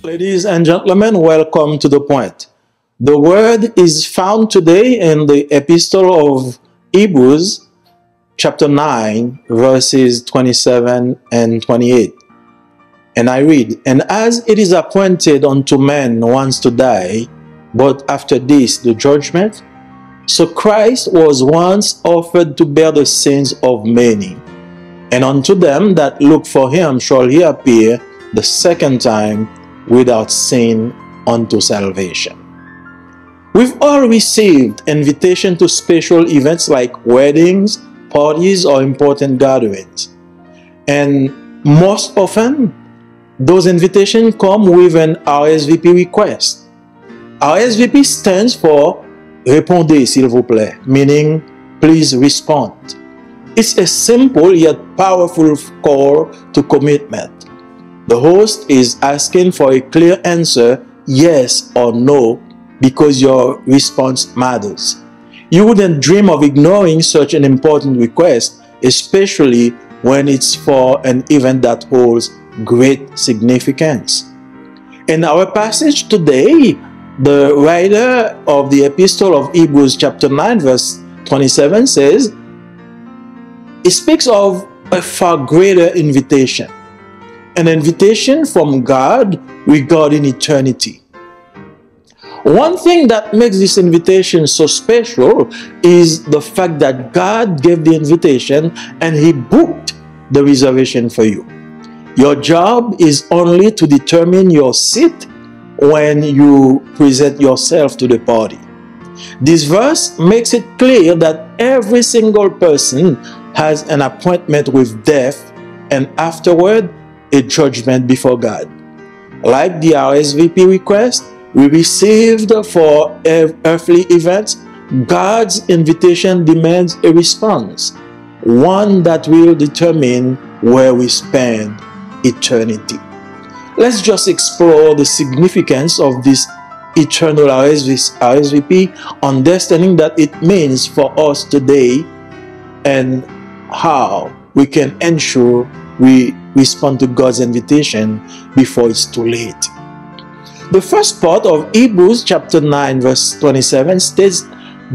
Ladies and gentlemen, welcome to The Point. The word is found today in the Epistle of Hebrews, chapter 9, verses 27 and 28. And I read, "And as it is appointed unto men once to die, but after this the judgment, so Christ was once offered to bear the sins of many. And unto them that look for him shall he appear the second time without sin unto salvation." We've all received invitation to special events like weddings, parties, or important gatherings. And most often, those invitations come with an RSVP request. RSVP stands for Répondez s'il vous plaît, meaning please respond. It's a simple yet powerful call to commitment. The host is asking for a clear answer, yes or no, because your response matters. You wouldn't dream of ignoring such an important request, especially when it's for an event that holds great significance. In our passage today, the writer of the Epistle of Hebrews chapter 9 verse 27 says, it speaks of a far greater invitation. An invitation from God regarding eternity. One thing that makes this invitation so special is the fact that God gave the invitation and He booked the reservation for you. Your job is only to determine your seat when you present yourself to the party. This verse makes it clear that every single person has an appointment with death and afterward a judgment before God. Like the RSVP request we received for earthly events, God's invitation demands a response, one that will determine where we spend eternity. Let's just explore the significance of this eternal RSVP, understanding that it means for us today and how we can ensure we respond to God's invitation before it's too late. The first part of Hebrews chapter 9 verse 27 states,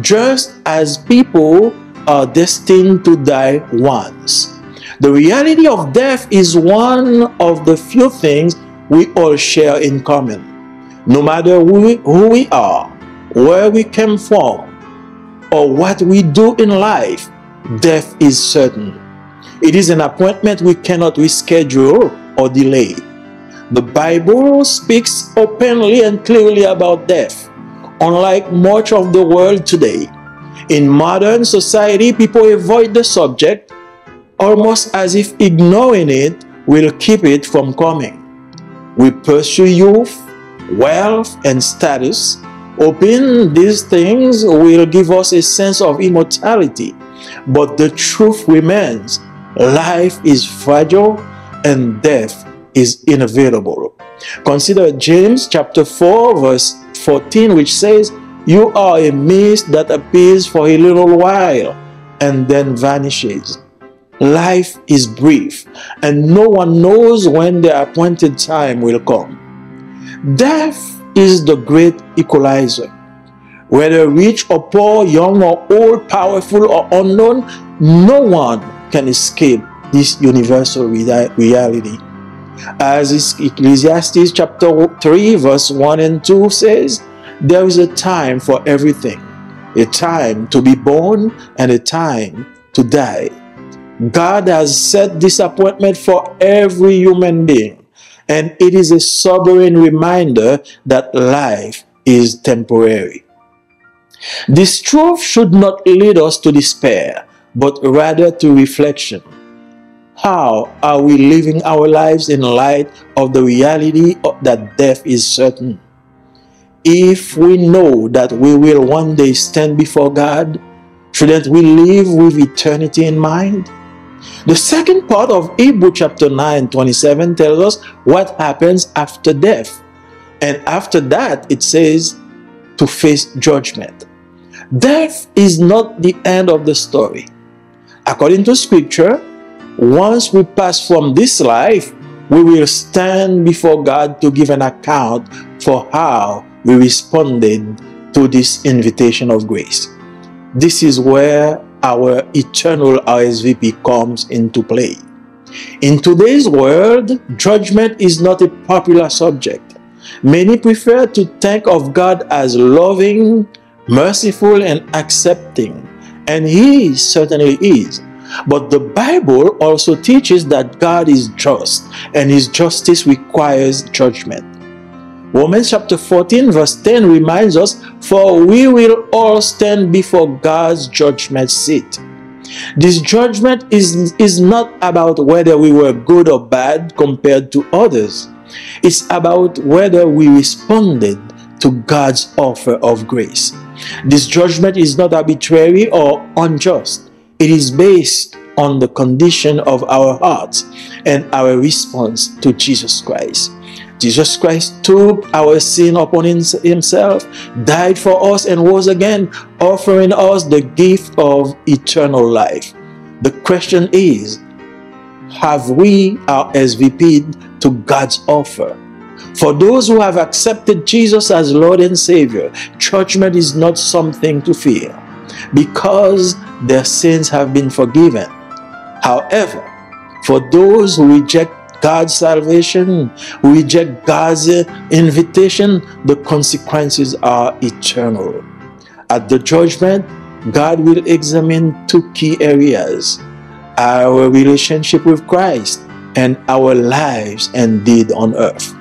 just as people are destined to die once. The reality of death is one of the few things we all share in common. No matter who we are, where we came from, or what we do in life, death is certain. It is an appointment we cannot reschedule or delay. The Bible speaks openly and clearly about death, unlike much of the world today. In modern society, people avoid the subject almost as if ignoring it will keep it from coming. We pursue youth, wealth, and status, hoping these things will give us a sense of immortality. But the truth remains, life is fragile and death is inevitable. Consider James chapter 4 verse 14, which says, "You are a mist that appears for a little while and then vanishes." Life is brief and no one knows when the appointed time will come. Death is the great equalizer. Whether rich or poor, young or old, powerful or unknown, no one can escape this universal reality. As Ecclesiastes chapter 3 verse 1 and 2 says, there is a time for everything, a time to be born and a time to die. God has set this appointment for every human being, and it is a sobering reminder that life is temporary. This truth should not lead us to despair, but rather to reflection. How are we living our lives in light of the reality that death is certain? If we know that we will one day stand before God, shouldn't we live with eternity in mind? The second part of Hebrews chapter 9, 27 tells us what happens after death. And after that, it says to face judgment. Death is not the end of the story. According to Scripture, once we pass from this life, we will stand before God to give an account for how we responded to this invitation of grace. This is where our eternal RSVP comes into play. In today's world, judgment is not a popular subject. Many prefer to think of God as loving, merciful, and accepting, and He certainly is. But the Bible also teaches that God is just, and His justice requires judgment. Romans chapter 14 verse 10 reminds us, "For we will all stand before God's judgment seat." This judgment is not about whether we were good or bad compared to others. It's about whether we responded to God's offer of grace. This judgment is not arbitrary or unjust. It is based on the condition of our hearts and our response to Jesus Christ. Jesus Christ took our sin upon Himself, died for us, and rose again, offering us the gift of eternal life. The question is, have we RSVP'd to God's offer? For those who have accepted Jesus as Lord and Savior, judgment is not something to fear, because their sins have been forgiven. However, for those who reject God's salvation, who reject God's invitation, the consequences are eternal. At the judgment, God will examine two key areas: our relationship with Christ and our lives and deed on earth.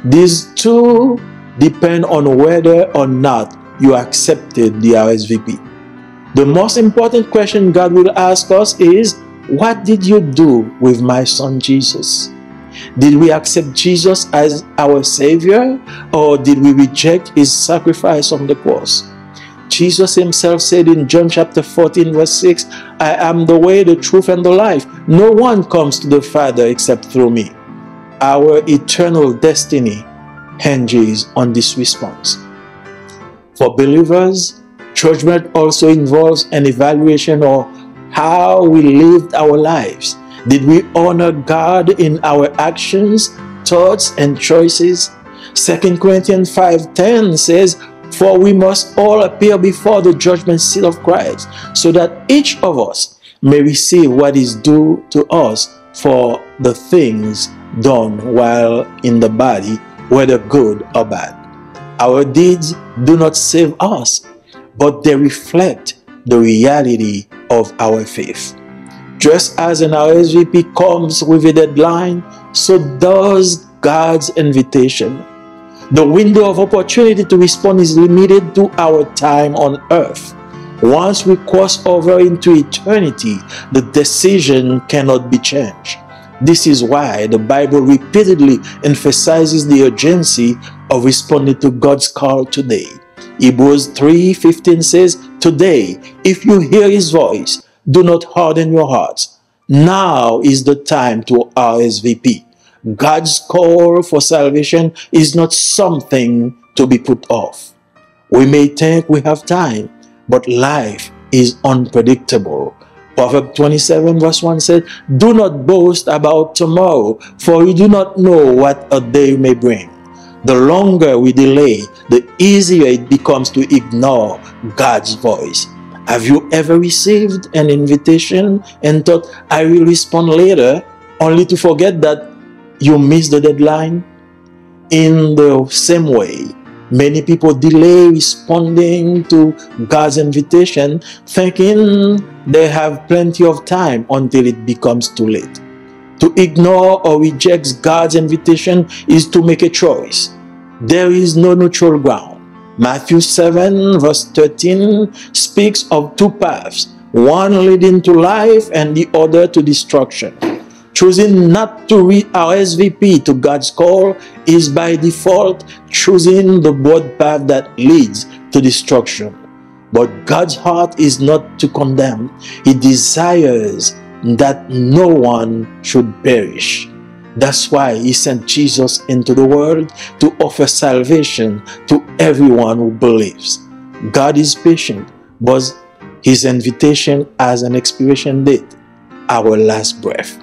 These two depend on whether or not you accepted the RSVP. The most important question God will ask us is, what did you do with my son Jesus? Did we accept Jesus as our Savior, or did we reject His sacrifice on the cross? Jesus Himself said in John chapter 14 verse 6, "I am the way, the truth, and the life. No one comes to the Father except through me." Our eternal destiny hinges on this response. For believers, judgment also involves an evaluation of how we lived our lives. Did we honor God in our actions, thoughts, and choices? 2 Corinthians 5:10 says, "For we must all appear before the judgment seat of Christ, so that each of us may receive what is due to us for the things done while in the body, whether good or bad." Our deeds do not save us, but they reflect the reality of our faith. Just as an RSVP comes with a deadline, so does God's invitation. The window of opportunity to respond is limited to our time on earth. Once we cross over into eternity, the decision cannot be changed. This is why the Bible repeatedly emphasizes the urgency of responding to God's call today. Hebrews 3:15 says, "Today, if you hear His voice, do not harden your hearts." Now is the time to RSVP. God's call for salvation is not something to be put off. We may think we have time, but life is unpredictable. Proverbs 27 verse 1 says, "Do not boast about tomorrow, for you do not know what a day may bring." The longer we delay, the easier it becomes to ignore God's voice. Have you ever received an invitation and thought, "I will respond later," only to forget that you missed the deadline? In the same way, many people delay responding to God's invitation, thinking they have plenty of time until it becomes too late. To ignore or reject God's invitation is to make a choice. There is no neutral ground. Matthew 7 verse 13 speaks of two paths, one leading to life and the other to destruction. Choosing not to RSVP to God's call is by default choosing the broad path that leads to destruction. But God's heart is not to condemn. He desires that no one should perish. That's why He sent Jesus into the world to offer salvation to everyone who believes. God is patient, but His invitation has an expiration date, our last breath.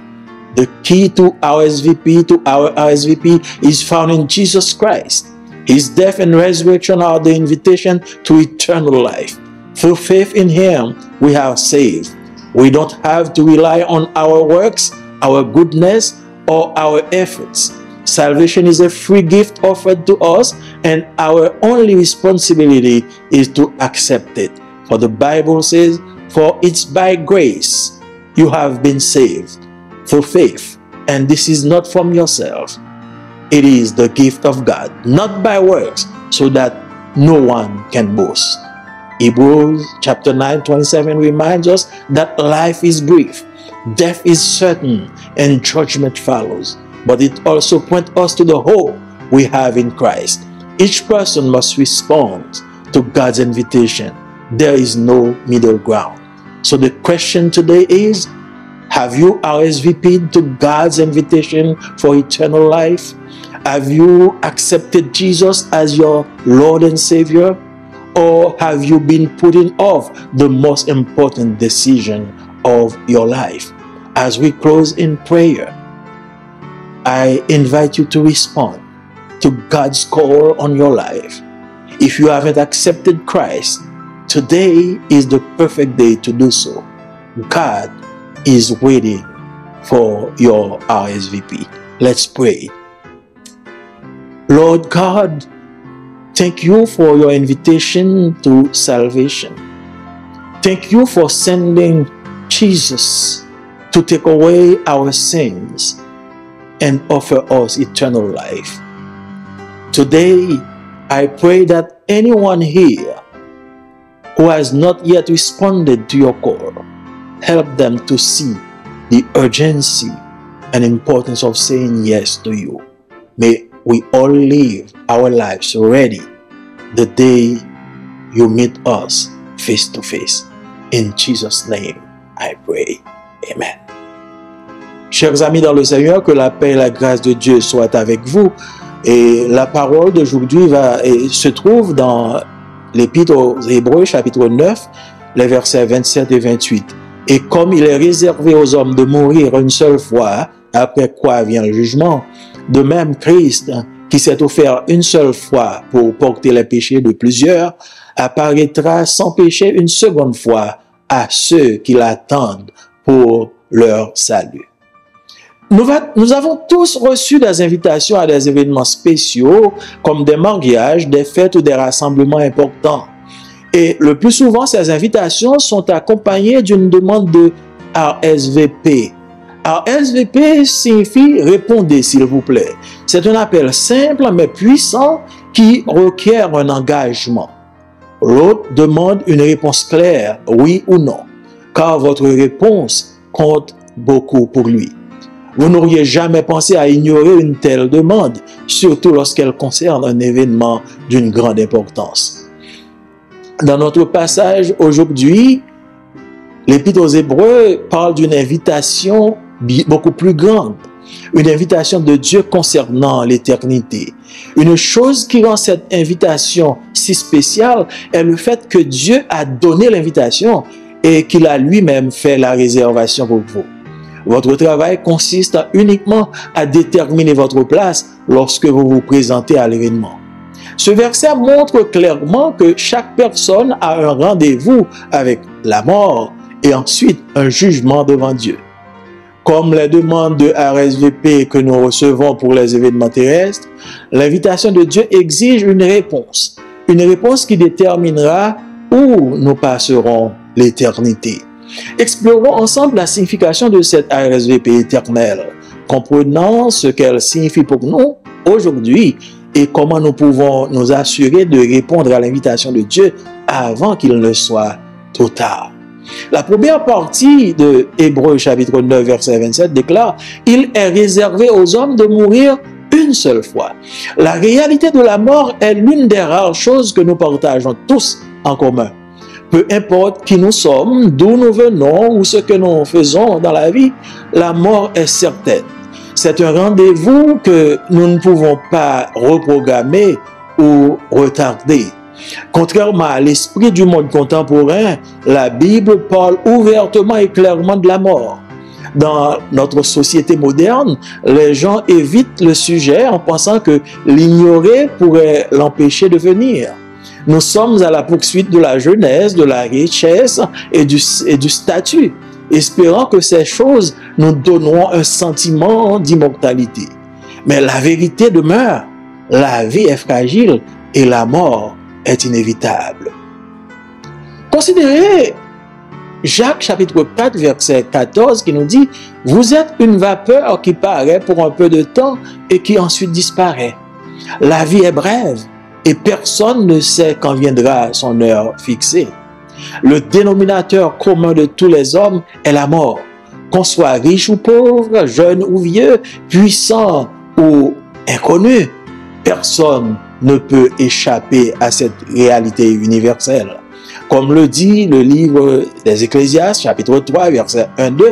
The key to our RSVP is found in Jesus Christ. His death and resurrection are the invitation to eternal life. Through faith in Him, we are saved. We don't have to rely on our works, our goodness, or our efforts. Salvation is a free gift offered to us, and our only responsibility is to accept it. For the Bible says, "For it's by grace you have been saved, through faith, and this is not from yourself. It is the gift of God, not by works, so that no one can boast." Hebrews chapter 9:27 reminds us that life is brief, death is certain, and judgment follows. But it also points us to the hope we have in Christ. Each person must respond to God's invitation. There is no middle ground. So the question today is, have you RSVP'd to God's invitation for eternal life? Have you accepted Jesus as your Lord and Savior? Or have you been putting off the most important decision of your life? As we close in prayer, I invite you to respond to God's call on your life. If you haven't accepted Christ, today is the perfect day to do so. God is waiting for your RSVP. Let's pray. Lord God, thank you for your invitation to salvation. Thank you for sending Jesus to take away our sins and offer us eternal life. Today, I pray that anyone here who has not yet responded to your call, help them to see the urgency and importance of saying yes to you. May we all live our lives ready the day you meet us face to face. In Jesus' name, I pray. Amen. Chers amis dans le Seigneur, que la paix et la grâce de Dieu soient avec vous. Et la parole d'aujourd'hui se trouve dans l'Épître aux Hébreux, chapitre 9, les versets 27 et 28. Et comme il est réservé aux hommes de mourir une seule fois, après quoi vient le jugement, de même Christ, qui s'est offert une seule fois pour porter les péchés de plusieurs, apparaîtra sans péché une seconde fois à ceux qui l'attendent pour leur salut. Nous avons tous reçu des invitations à des événements spéciaux comme des mariages, des fêtes ou des rassemblements importants. Et le plus souvent, ces invitations sont accompagnées d'une demande de RSVP. RSVP signifie « répondez s'il vous plaît ». C'est un appel simple mais puissant qui requiert un engagement. L'autre demande une réponse claire, oui ou non, car votre réponse compte beaucoup pour lui. Vous n'auriez jamais pensé à ignorer une telle demande, surtout lorsqu'elle concerne un événement d'une grande importance. Dans notre passage aujourd'hui, l'Épître aux Hébreux parle d'une invitation beaucoup plus grande, une invitation de Dieu concernant l'éternité. Une chose qui rend cette invitation si spéciale est le fait que Dieu a donné l'invitation et qu'il a lui-même fait la réservation pour vous. Votre travail consiste uniquement à déterminer votre place lorsque vous vous présentez à l'événement. Ce verset montre clairement que chaque personne a un rendez-vous avec la mort et ensuite un jugement devant Dieu. Comme les demandes de RSVP que nous recevons pour les événements terrestres, l'invitation de Dieu exige une réponse qui déterminera où nous passerons l'éternité. Explorons ensemble la signification de cette RSVP éternelle, comprenant ce qu'elle signifie pour nous aujourd'hui et comment nous pouvons nous assurer de répondre à l'invitation de Dieu avant qu'il ne soit trop tard. La première partie de Hébreux chapitre 9 verset 27 déclare « Il est réservé aux hommes de mourir une seule fois ». La réalité de la mort est l'une des rares choses que nous partageons tous en commun. Peu importe qui nous sommes, d'où nous venons ou ce que nous faisons dans la vie, la mort est certaine. C'est un rendez-vous que nous ne pouvons pas reprogrammer ou retarder. Contrairement à l'esprit du monde contemporain, la Bible parle ouvertement et clairement de la mort. Dans notre société moderne, les gens évitent le sujet en pensant que l'ignorer pourrait l'empêcher de venir. Nous sommes à la poursuite de la jeunesse, de la richesse et du statut, espérant que ces choses nous donneront un sentiment d'immortalité. Mais la vérité demeure, la vie est fragile et la mort est inévitable. Considérez Jacques chapitre 4 verset 14 qui nous dit « Vous êtes une vapeur qui paraît pour un peu de temps et qui ensuite disparaît. La vie est brève et personne ne sait quand viendra son heure fixée. Le dénominateur commun de tous les hommes est la mort. Qu'on soit riche ou pauvre, jeune ou vieux, puissant ou inconnu, personne ne peut échapper à cette réalité universelle. Comme le dit le livre des Ecclésiastes, chapitre 3, verset 1-2,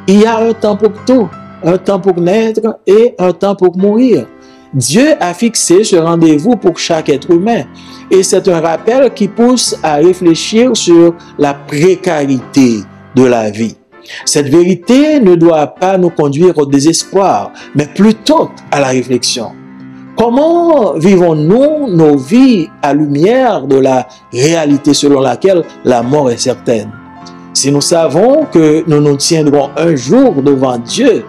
il y a un temps pour tout, un temps pour naître et un temps pour mourir. Dieu a fixé ce rendez-vous pour chaque être humain et c'est un rappel qui pousse à réfléchir sur la précarité de la vie. Cette vérité ne doit pas nous conduire au désespoir, mais plutôt à la réflexion. Comment vivons-nous nos vies à lumière de la réalité selon laquelle la mort est certaine? Si nous savons que nous nous tiendrons un jour devant Dieu,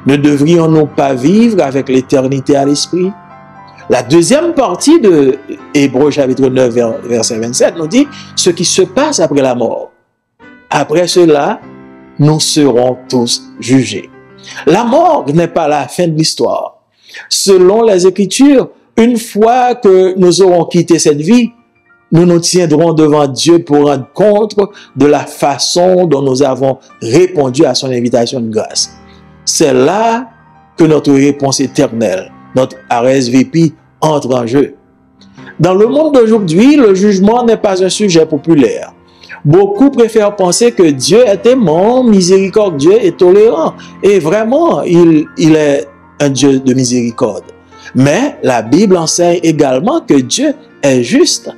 ne devrions-nous pas vivre avec l'éternité à l'esprit? La deuxième partie de Hébreux chapitre 9 verset 27 nous dit ce qui se passe après la mort. Après cela, nous serons tous jugés. La mort n'est pas la fin de l'histoire. Selon les Écritures, une fois que nous aurons quitté cette vie, nous nous tiendrons devant Dieu pour rendre compte de la façon dont nous avons répondu à son invitation de grâce. C'est là que notre réponse éternelle, notre RSVP, entre en jeu. Dans le monde d'aujourd'hui, le jugement n'est pas un sujet populaire. Beaucoup préfèrent penser que Dieu est aimant, miséricordieux et tolérant. Et vraiment, il est un Dieu de miséricorde. Mais la Bible enseigne également que Dieu est juste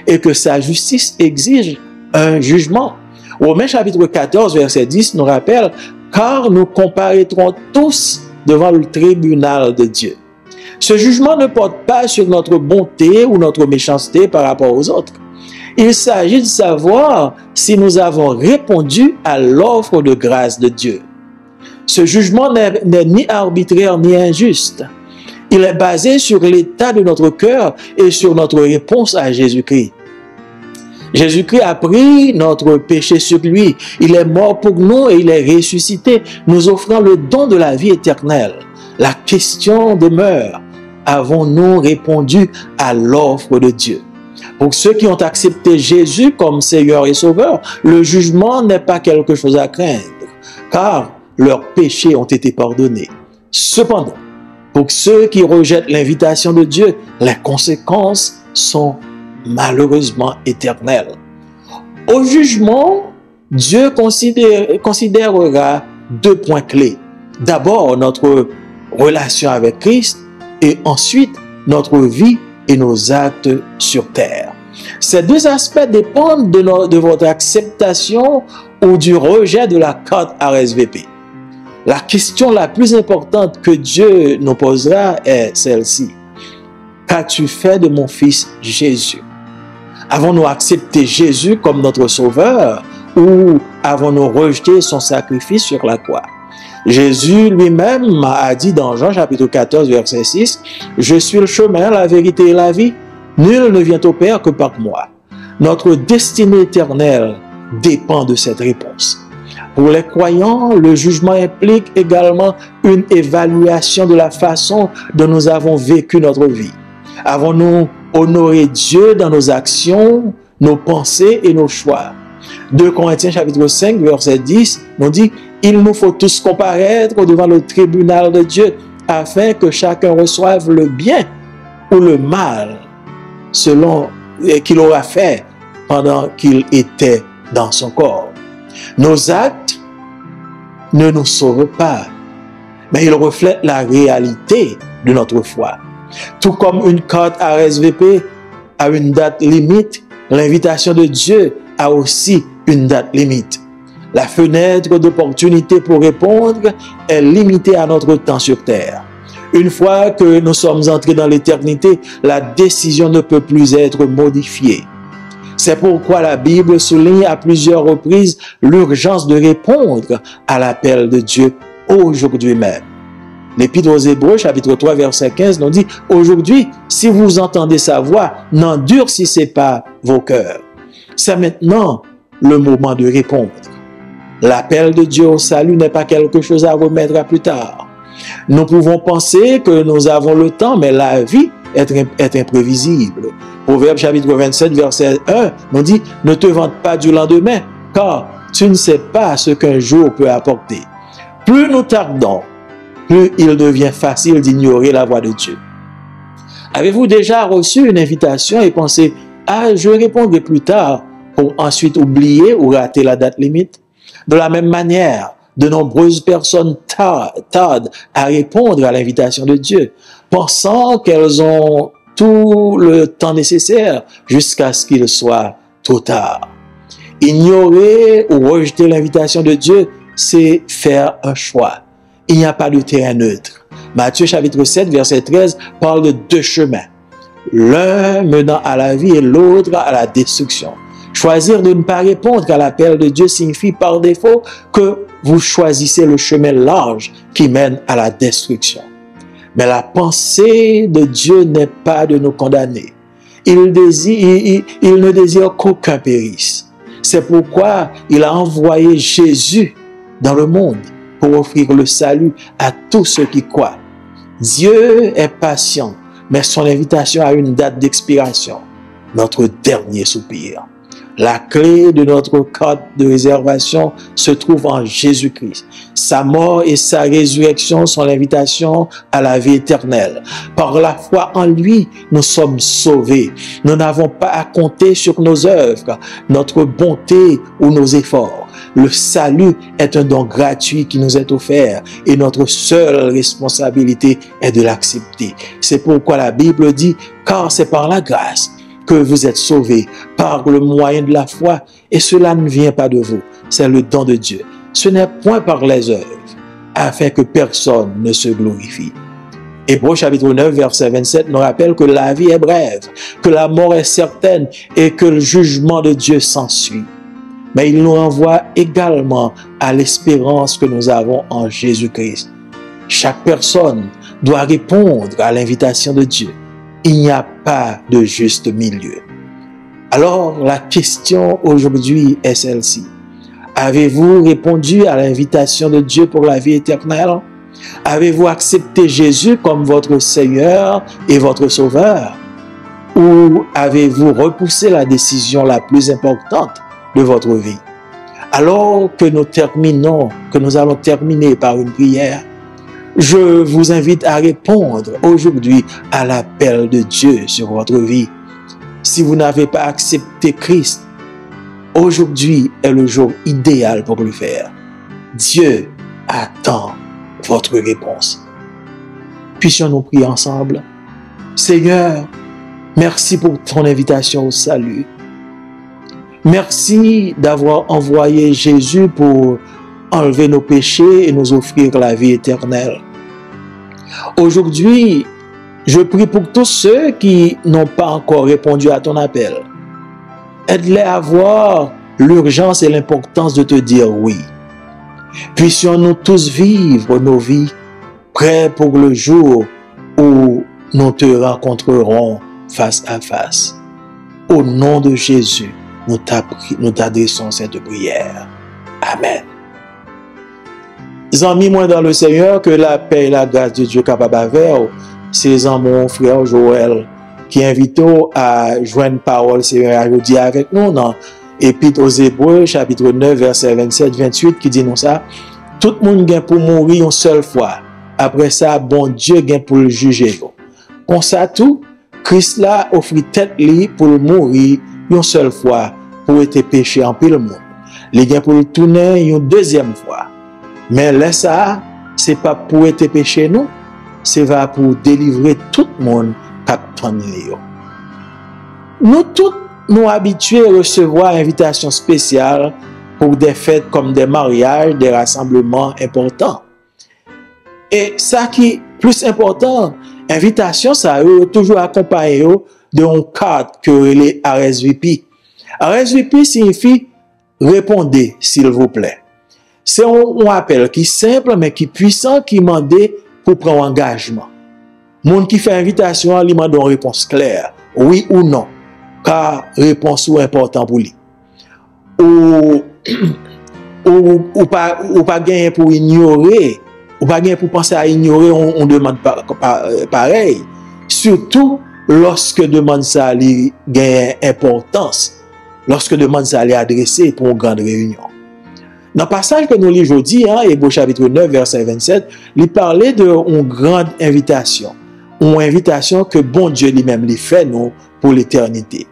et que sa justice exige un jugement. Romains chapitre 14, verset 10 nous rappelle « Car nous comparaîtrons tous devant le tribunal de Dieu. » Ce jugement ne porte pas sur notre bonté ou notre méchanceté par rapport aux autres. Il s'agit de savoir si nous avons répondu à l'offre de grâce de Dieu. Ce jugement n'est ni arbitraire ni injuste. Il est basé sur l'état de notre cœur et sur notre réponse à Jésus-Christ. Jésus-Christ a pris notre péché sur lui. Il est mort pour nous et il est ressuscité, nous offrant le don de la vie éternelle. La question demeure, avons-nous répondu à l'offre de Dieu? Pour ceux qui ont accepté Jésus comme Seigneur et Sauveur, le jugement n'est pas quelque chose à craindre, car leurs péchés ont été pardonnés. Cependant, pour ceux qui rejettent l'invitation de Dieu, les conséquences sont malheureusement éternelles. Au jugement, Dieu considérera deux points clés. D'abord, notre relation avec Christ et ensuite, notre vie et nos actes sur terre. Ces deux aspects dépendent de votre acceptation ou du rejet de la carte RSVP. La question la plus importante que Dieu nous posera est celle-ci. Qu'as-tu fait de mon fils Jésus? Avons-nous accepté Jésus comme notre sauveur ou avons-nous rejeté son sacrifice sur la croix? Jésus lui-même a dit dans Jean chapitre 14 verset 6, « Je suis le chemin, la vérité et la vie. Nul ne vient au Père que par moi. » Notre destinée éternelle dépend de cette réponse. Pour les croyants, le jugement implique également une évaluation de la façon dont nous avons vécu notre vie. Avons-nous honoré Dieu dans nos actions, nos pensées et nos choix? 2 Corinthiens chapitre 5 verset 10 nous dit « Il nous faut tous comparaître devant le tribunal de Dieu afin que chacun reçoive le bien ou le mal selon qu'il aura fait pendant qu'il était dans son corps. » Nos actes ne nous sauvent pas, mais ils reflètent la réalité de notre foi. Tout comme une carte RSVP a une date limite, l'invitation de Dieu a aussi une date limite. La fenêtre d'opportunité pour répondre est limitée à notre temps sur terre. Une fois que nous sommes entrés dans l'éternité, la décision ne peut plus être modifiée. C'est pourquoi la Bible souligne à plusieurs reprises l'urgence de répondre à l'appel de Dieu aujourd'hui même. L'Épître aux Hébreux, chapitre 3, verset 15, nous dit « Aujourd'hui, si vous entendez sa voix, n'endurcissez pas vos cœurs. » C'est maintenant le moment de répondre. L'appel de Dieu au salut n'est pas quelque chose à remettre à plus tard. Nous pouvons penser que nous avons le temps, mais la vie est imprévisible. Proverbe chapitre 27, verset 1, nous dit « Ne te vante pas du lendemain, car tu ne sais pas ce qu'un jour peut apporter. » Plus nous tardons, plus il devient facile d'ignorer la voix de Dieu. Avez-vous déjà reçu une invitation et pensé « Ah, je répondrai plus tard » pour ensuite oublier ou rater la date limite? De la même manière, de nombreuses personnes tardent à répondre à l'invitation de Dieu, pensant qu'elles ont tout le temps nécessaire jusqu'à ce qu'il soit trop tard. Ignorer ou rejeter l'invitation de Dieu, c'est faire un choix. Il n'y a pas de terrain neutre. Matthieu chapitre 7, verset 13 parle de deux chemins, l'un menant à la vie et l'autre à la destruction. Choisir de ne pas répondre à l'appel de Dieu signifie par défaut que vous choisissez le chemin large qui mène à la destruction. Mais la pensée de Dieu n'est pas de nous condamner. Il ne désire qu'aucun périsse. C'est pourquoi il a envoyé Jésus dans le monde pour offrir le salut à tous ceux qui croient. Dieu est patient, mais son invitation a une date d'expiration, notre dernier soupir. La clé de notre carte de réservation se trouve en Jésus-Christ. Sa mort et sa résurrection sont l'invitation à la vie éternelle. Par la foi en lui, nous sommes sauvés. Nous n'avons pas à compter sur nos œuvres, notre bonté ou nos efforts. Le salut est un don gratuit qui nous est offert et notre seule responsabilité est de l'accepter. C'est pourquoi la Bible dit « Car c'est par la grâce que vous êtes sauvés par le moyen de la foi, et cela ne vient pas de vous, c'est le don de Dieu. Ce n'est point par les œuvres, afin que personne ne se glorifie. » Hébreux chapitre 9, verset 27 nous rappelle que la vie est brève, que la mort est certaine et que le jugement de Dieu s'ensuit. Mais il nous renvoie également à l'espérance que nous avons en Jésus-Christ. Chaque personne doit répondre à l'invitation de Dieu. Il n'y a pas de juste milieu. Alors, la question aujourd'hui est celle-ci. Avez-vous répondu à l'invitation de Dieu pour la vie éternelle? Avez-vous accepté Jésus comme votre Seigneur et votre Sauveur? Ou avez-vous repoussé la décision la plus importante de votre vie? Alors que nous allons terminer par une prière, je vous invite à répondre aujourd'hui à l'appel de Dieu sur votre vie. Si vous n'avez pas accepté Christ, aujourd'hui est le jour idéal pour le faire. Dieu attend votre réponse. Puissions-nous prier ensemble. Seigneur, merci pour ton invitation au salut. Merci d'avoir envoyé Jésus pour enlever nos péchés et nous offrir la vie éternelle. Aujourd'hui, je prie pour tous ceux qui n'ont pas encore répondu à ton appel. Aide-les à voir l'urgence et l'importance de te dire oui. Puissions-nous tous vivre nos vies prêts pour le jour où nous te rencontrerons face à face. Au nom de Jésus, nous t'adressons cette prière. Amen. Amis, moi dans le Seigneur, que la paix et la grâce de Dieu capable avec c'est mon frère Joël qui invite à joindre parole Seigneur aujourd'hui avec nous dans Épître aux Hébreux chapitre 9 verset 27-28 qui dit nous ça. Tout le monde gagne pour mourir une seule fois. Après ça, bon Dieu gagne pour le juger. Comme ça tout, Christ là offrit tête li pour mourir une seule fois pour être péché en pile monde. Il gagne pour le tourner une deuxième fois. Mais là, ça, c'est pas pour être péché, nous. C'est pour délivrer tout le monde qui attend. Nous tous, nous habitués à recevoir une invitation spéciale pour des fêtes comme des mariages, des rassemblements importants. Et ça qui est plus important, invitation, ça est toujours accompagné d'un cadre que les RSVP. RSVP signifie répondez, s'il vous plaît. C'est un appel qui est simple, mais qui est puissant, qui demande pour prendre engagement. Monde qui fait invitation, il demande une réponse claire, oui ou non, car réponse est important pour lui. Ou pas gagner pour ignorer, ou pas gagner pour penser à ignorer, on demande pareil. Surtout lorsque demande ça gagne importance, lorsque demande ça adressé pour une grande réunion. Dans le passage que nous lisons aujourd'hui, Hébreux chapitre 9, verset 27, il parlait d'une grande invitation. Une invitation que bon Dieu lui-même lui fait nous pour l'éternité.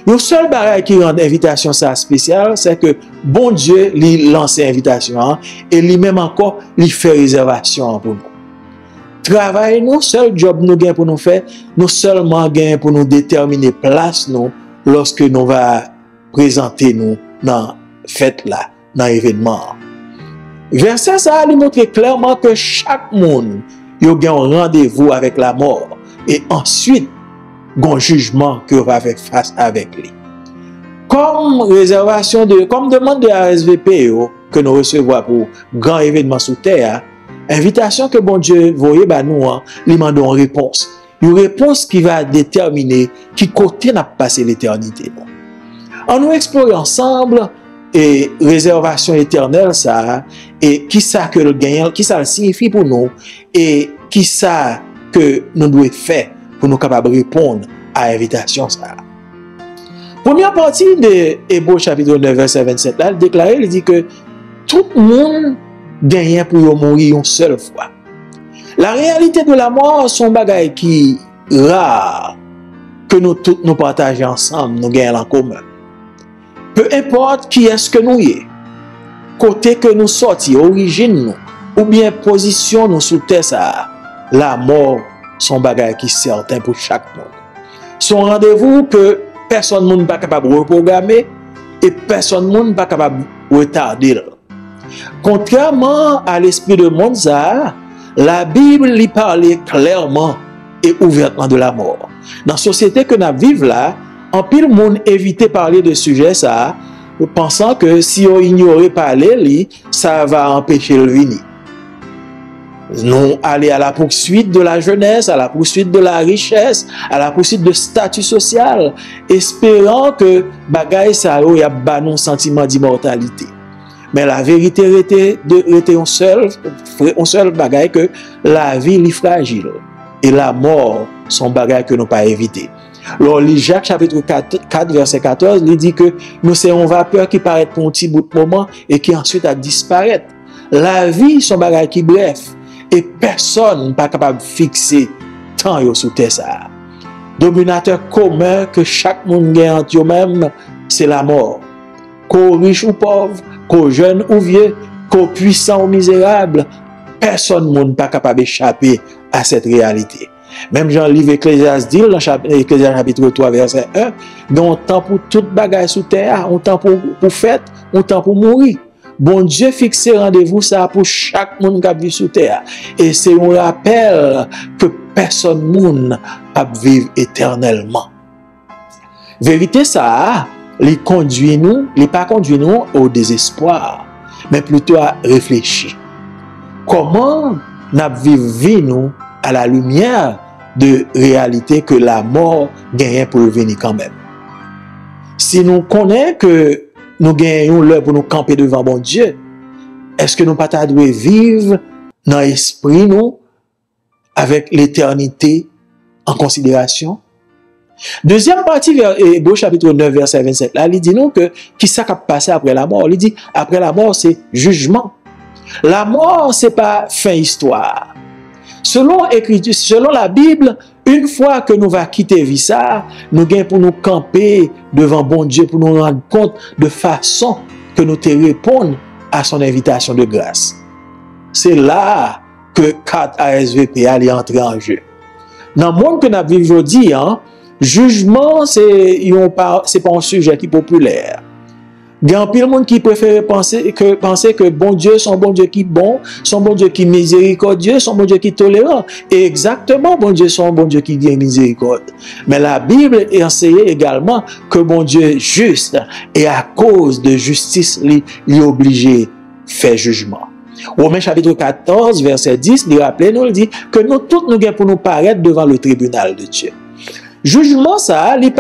Le seul barrage qui rend l'invitation ça spéciale, c'est que bon Dieu lui lance l'invitation et lui-même encore lui fait réservation pour nous. Travail, nous, seul job nous gagne pour nous faire, nous seulement gagne pour nous déterminer place nous lorsque nous va présenter nous dans fête là, dans l'événement. Verset ça lui montre clairement que chaque monde il a un rendez-vous avec la mort et ensuite un jugement que va faire face avec lui. Comme demande de RSVP que nous recevons pour grand événement sous terre, invitation que bon Dieu voyait nous, lui demande une réponse. Une réponse qui va déterminer qui côté n'a passé l'éternité. On nous explore ensemble et réservation éternelle ça et qui ça que le gagnant, qui ça signifie pour nous et qui ça que nous devons faire pour nous capables de répondre à l'invitation ça. Première partie de Hébreux chapitre 9 verset 27 là, il déclare, il dit que tout le monde gagne pour mourir une seule fois. La réalité de la mort sont bagaille qui rare que nous tous nous partageons ensemble, nous gagnons en commun. Peu importe qui est-ce que nous y, côté que nous sortis, origine nous, ou bien position nous sous terre ça, la mort son bagage qui est certain pour chaque monde. Son rendez-vous que personne n'est pas capable de reprogrammer et personne n'est pas capable de retarder. Contrairement à l'esprit de monde ça, la Bible lui parlait clairement et ouvertement de la mort. Dans la société que nous vivons là, en pile monde éviter parler de sujet ça, pensant que si on ignorait parler, ça va empêcher le venir. Nous aller à la poursuite de la jeunesse, à la poursuite de la richesse, à la poursuite de statut social, espérant que bagaille ça y a un sentiment d'immortalité. Mais la vérité était un seul bagaille que la vie est fragile et la mort sont bagaille que nous pas éviter. Alors, Jacques chapitre 4 verset 14, il dit que nous sommes une vapeur qui paraît pour un petit bout de moment et qui ensuite a disparaître. La vie sont bagaille qui bref et personne n'est pas capable de fixer tant sous terre ça. Dominateur commun que chaque monde gagne entre eux-mêmes, c'est la mort. Qu'au riche ou pauvre, qu'au jeune ou vieux, qu'au puissant ou misérable, personne n'est pas capable d'échapper à cette réalité. Même Jean-Livre Ecclésiaste dit, dans Ecclésiaste chapitre 3, verset 1, il y a un temps pour toute bagaille sous terre, un temps pour fête, un temps pour mourir. Bon Dieu fixe rendez-vous ça pour chaque monde qui vit sous terre. Et c'est un rappel que personne ne peut vivre éternellement. Vérité ça, il conduit nous, il pas conduit nous au désespoir, mais plutôt à réfléchir. Comment nous vivons nous à la lumière de réalité que la mort gagne pour venir quand même. Si nous connaissons que nous gagnons l'heure pour nous camper devant bon Dieu, est-ce que nous pas devons vivre dans l'esprit nous avec l'éternité en considération? Deuxième partie, Hébreux chapitre 9, verset 27, là, il dit nous que qui ça va passer après la mort? Il dit après la mort, c'est jugement. La mort, c'est pas fin histoire. Selon la Bible, une fois que nous va quitter vie ça, nous gagnons pour nous camper devant bon Dieu, pour nous rendre compte de façon que nous te répondons à son invitation de grâce. C'est là que 4 ASVP allait entrer en jeu. Dans le monde que nous vivons aujourd'hui, jugement, c'est pas un sujet qui est populaire. Il y a un pile monde qui préfère penser que bon Dieu, son bon Dieu qui est bon, son bon Dieu qui est miséricordieux, son bon Dieu qui est tolérant. Et exactement, bon Dieu, son bon Dieu qui est miséricorde. Mais la Bible enseigne également que bon Dieu est juste et à cause de justice, il est obligé de faire jugement. Romains chapitre 14, verset 10, il rappelle, nous dit que nous tous nous gagnons pour nous paraître devant le tribunal de Dieu. Jugement, ça, il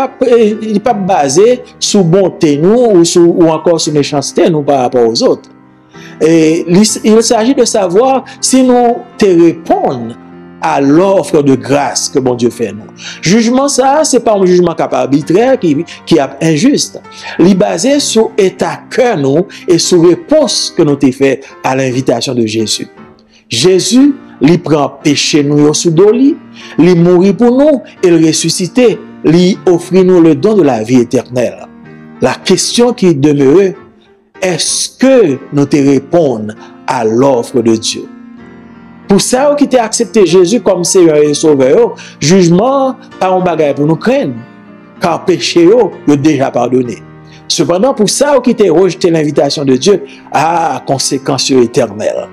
n'est pas basé sur bonté nous ou encore sur méchanceté nous par rapport aux autres. Et il s'agit de savoir si nous te répondons à l'offre de grâce que bon Dieu fait nous. Jugement, ça, c'est pas un jugement arbitraire qui est injuste. Il est basé sur état cœur nous et sur réponse que nous t'ai fait à l'invitation de Jésus. Jésus, il prend péché nous sous doli, il mourit pour nous et il ressuscite, il offre nous le don de la vie éternelle. La question qui demeure, est-ce que nous te répondons à l'offre de Dieu? Pour ça, qui t'a accepté Jésus comme Seigneur et Sauveur, jugement, pas un bagage pour nous craindre, car péché est déjà pardonné. Cependant, pour ça, qui t'a rejeté l'invitation de Dieu, conséquences éternelles.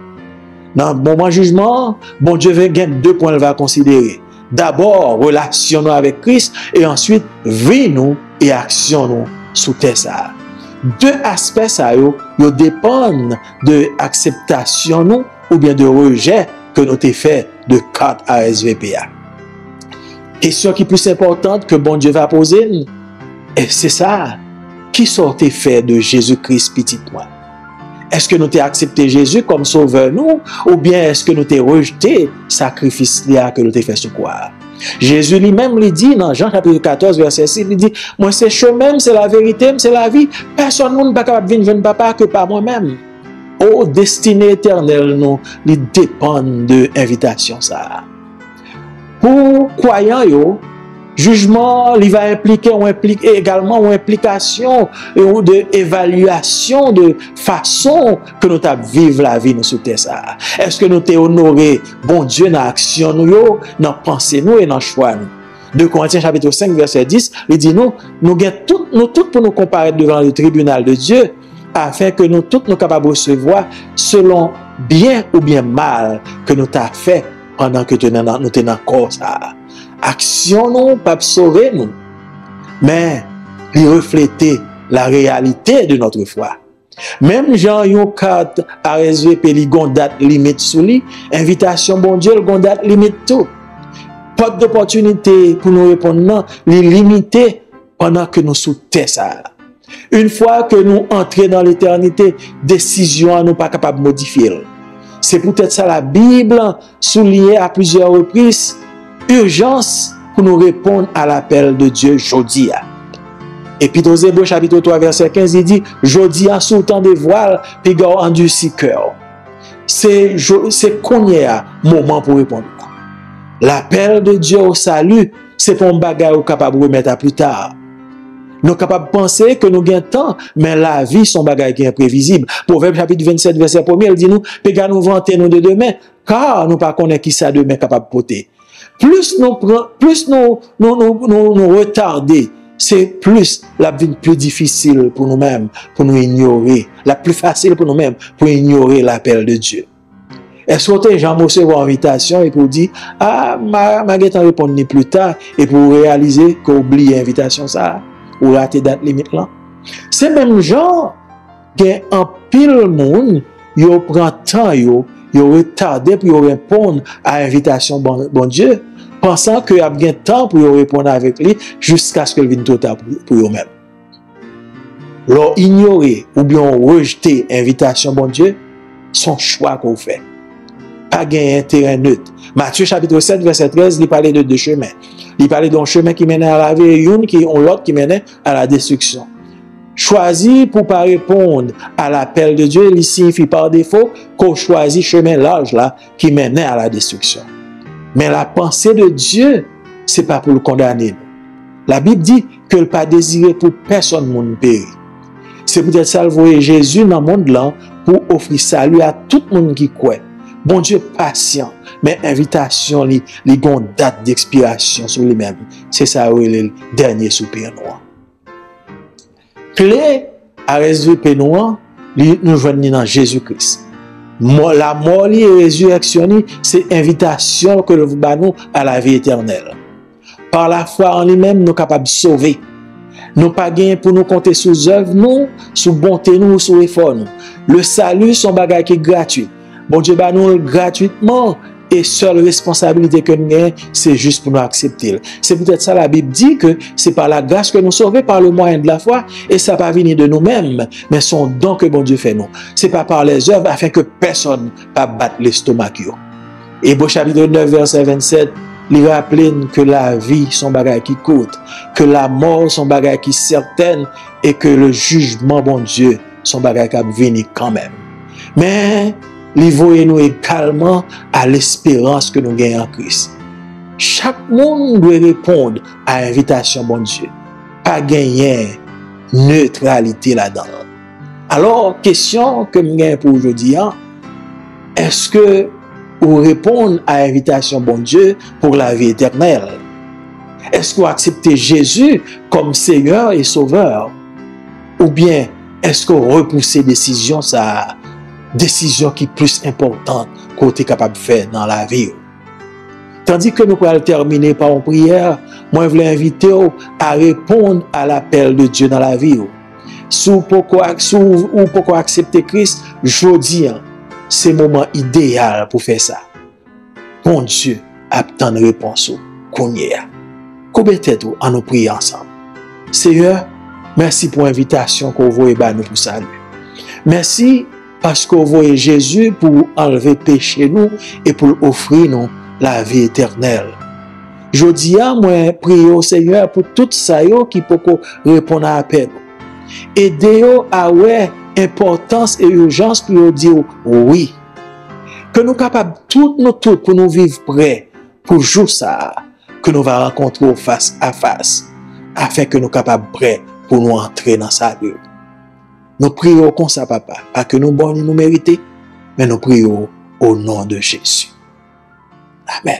Dans le moment jugement, bon Dieu va gagner 2 points, il va considérer. D'abord, relation avec Christ, et ensuite, vie nous et action nous sous terre ça. 2 aspects ça yo dépendent de acceptation nous ou bien de rejet que nous t'ai fait de 4 RSVPA. Question qui est plus importante que bon Dieu va poser, et c'est ça, qui sortait fait de Jésus-Christ petit moi? Est-ce que nous t'ai accepté Jésus comme sauveur nous, ou bien est-ce que nous t'ai rejeté sacrifice que nous t'ai fait croire? Jésus lui-même lui dit dans Jean chapitre 14 verset 6, il dit, moi c'est chemin, c'est la vérité, c'est la vie, personne ne peut pas venir papa que par moi-même. Oh, destinée éternelle, nous, il dépend de l'invitation ça. Pour croyants, jugement, il va impliquer également une implication ou de évaluation de façon que nous vivons la vie nous sur terre ça. Est-ce que nous t'es honoré bon Dieu dans l'action nous, dans pensée nous et dans choix nous? 2 Corinthiens chapitre 5 verset 10, il dit nous tous pour nous comparer devant le tribunal de Dieu afin que nous tous nous capables de recevoir selon bien ou bien mal que nous t'as fait pendant que nous t'es dans corps ça. Action non pas sauver nous, mais il refléter la réalité de notre foi. Même Jean yon carte RSVP li gon date limite sous lui, invitation bon Dieu le gon date limite tout. Pas d'opportunité pour nous répondre non, li limité pendant que nous sous terre ça. Une fois que nous entrons dans l'éternité, décision nous pas capable de modifier. C'est peut-être ça la Bible soulignée à plusieurs reprises. Urgence pour nous répondre à l'appel de Dieu jodia. Et puis dans Hébreux chapitre 3 verset 15, il dit, jodia sous le temps des voiles, puis gars endurci cœur. C'est qu'on y a moment pour répondre. L'appel de Dieu au salut, c'est pour un bagage capable de remettre à plus tard. Nous sommes capables de penser que nous gagnons temps, mais la vie, son bagage qui est imprévisible. Proverbe chapitre 27 verset 1, il dit nous, péga nous vanter nous de demain, car nous pas connaître qui ça demain capable de porter. Plus nous retarder, c'est plus la vie plus difficile pour nous-mêmes, pour nous ignorer. La plus facile pour nous-mêmes, pour ignorer l'appel de Dieu. Est-ce que Jean recevoir invitation et pour dire, ma guetan répondre ni plus tard, et pour réaliser qu'on oublie l'invitation ça, ou rater date limite là? C'est même Jean, qui est en pile monde, il prend temps, il retardé pour répondre à l'invitation bon Dieu, pensant qu'il y a bien temps pour répondre avec lui jusqu'à ce qu'il vienne tout tard pour eux-mêmes. Leur ignorer ou bien rejeter l'invitation bon Dieu, son choix qu'on fait. Pas gagner un terrain neutre. Matthieu chapitre 7 verset 13, il parlait de 2 chemins. Il parlait d'un chemin qui menait à la vie et l'autre qui menait à la destruction. Choisir pour pas répondre à l'appel de Dieu, il signifie par défaut qu'on choisit chemin large là qui menait à la destruction. Mais la pensée de Dieu, c'est pas pour le condamner. La Bible dit que le pas désiré pour personne monde périr. C'est peut-être ça le voyer Jésus dans le monde là pour offrir salut à tout le monde qui croit. Bon Dieu patient, mais invitation li gon date d'expiration sur lui-même. C'est ça le dernier soupir noir. Clé à résulter nous, nous joignons dans Jésus-Christ. La mort et la résurrection, c'est invitation que nous avons à la vie éternelle. Par la foi en lui-même, nous sommes capables de sauver. Nous pas gagné pour nous compter sous œuvre, nous, sous bonté, nous, sous effort, nous. Le salut, son bagage qui est gratuit. Bon Dieu, nous gratuitement. Et seule responsabilité que nous avons, c'est juste pour nous accepter. C'est peut-être ça la Bible dit que c'est par la grâce que nous sauvons par le moyen de la foi et ça va venir de nous-mêmes, mais son don que bon Dieu fait nous. C'est pas par les œuvres afin que personne ne va battre l'estomac. Hébreux chapitre 9 verset 27, il rappelle que la vie son bagage qui coûte, que la mort son bagage qui est certaine et que le jugement bon Dieu son bagage qui va venir quand même. Mais livrer nous également à l'espérance que nous gagnons en Christ. Chaque monde doit répondre à l'invitation, bon Dieu. Pas gagner neutralité là-dedans. Alors, question que nous gagnons pour aujourd'hui, est-ce que vous répondez à l'invitation, bon Dieu, pour la vie éternelle? Est-ce que vous acceptez Jésus comme Seigneur et Sauveur? Ou bien, est-ce que vous repoussez décision ça? Décision qui est plus importante qu'on est capable de faire dans la vie. Tandis que nous allons terminer par une prière, moi je voulais inviter à répondre à l'appel de Dieu dans la vie. Si vous pouvez accepter Christ, je dis, c'est le moment idéal pour faire ça. Bon Dieu attend une réponse qu'on y a. Combien tête en nous prier ensemble. Seigneur, merci pour l'invitation qu'on vous et nous pour salut. Merci parce qu'on voit Jésus pour enlever péché nous et pour offrir nous la vie éternelle. Je dis à moi, prier au Seigneur pour tout ça qui peut répondre à l'appel. Aidez-vous à avoir importance et urgence pour dire oui. Que nous capables toutes pour nous vivre prêts pour jour ça que nous va rencontrer face à face afin que nous capables prêts pour nous entrer dans sa vie. Nous prions comme ça, papa, pas que nous bonnes nous mériter, mais nous prions au nom de Jésus. Amen.